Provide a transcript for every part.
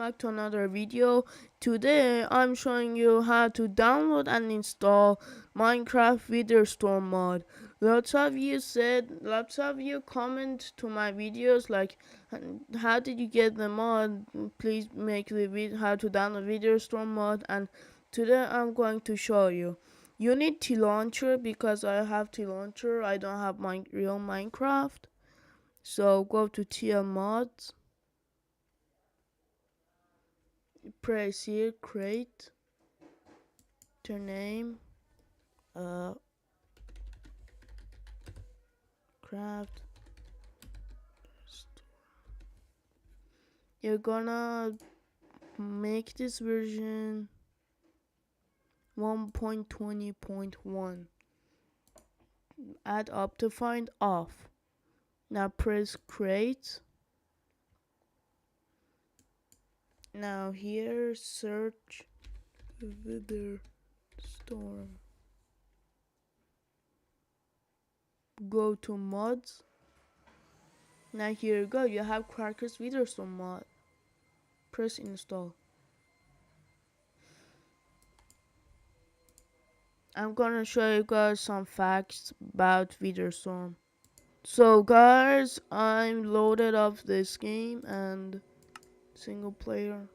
back to another video. Today I'm showing you how to download and install Minecraft Witherstorm mod. Lots of you comment to my videos like, how did you get the mod? Please make the video how to download Witherstorm mod, and today I'm going to show you. You need T launcher because I have T launcher. I don't have my real Minecraft. So go to TL mods. Press here, create, your name, craft. You're gonna make this version 1.20.1. Add Optifine off. Now press create. Now here search Witherstorm. Go to mods. Now here you go, you have Crackers Witherstorm mod. Press install. I'm gonna show you guys some facts about Witherstorm. So guys, I'm loaded up this game and single player.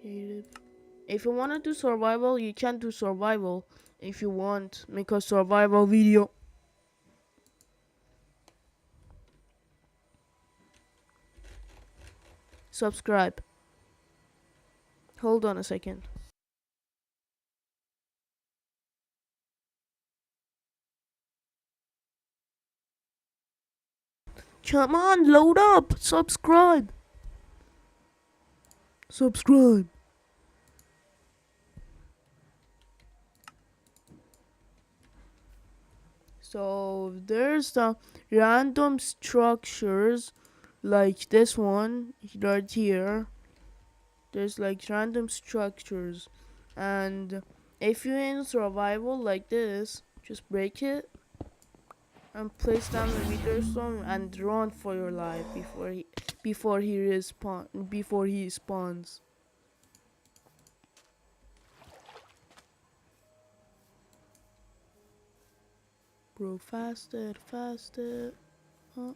Creative. If you wanna do survival, you can do survival if you want. Make a survival video. Subscribe. Hold on a second. Come on, load up. Subscribe. Subscribe. So there's the random structures like this one right here. There's like random structures, and if you're in survival like this, just break it and place down the Witherstorm and run for your life before he spawns. Bro, faster. Oh.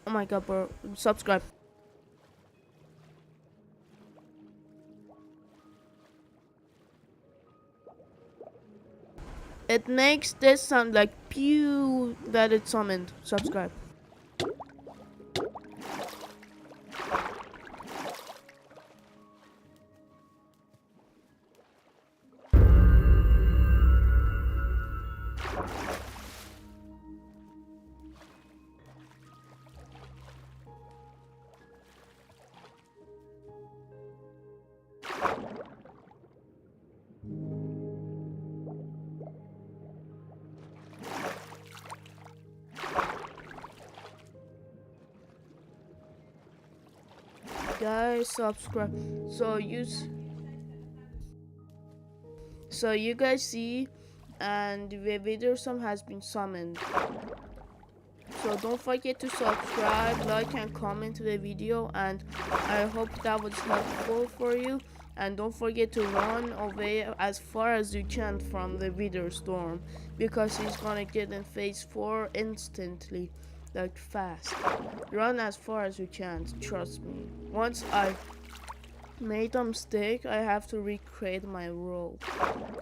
Oh my god, bro. Subscribe. It makes this sound like pew that it's summoned. Subscribe. Guys, subscribe. So you guys see, and the Witherstorm has been summoned. So don't forget to subscribe, like, and comment the video, and I hope that was helpful for you. And don't forget to run away as far as you can from the Witherstorm, because he's gonna get in phase 4 instantly, like fast. Run as far as you can, trust me. Once I made a mistake, I have to recreate my role.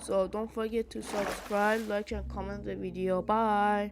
So don't forget to subscribe, like, and comment the video. Bye.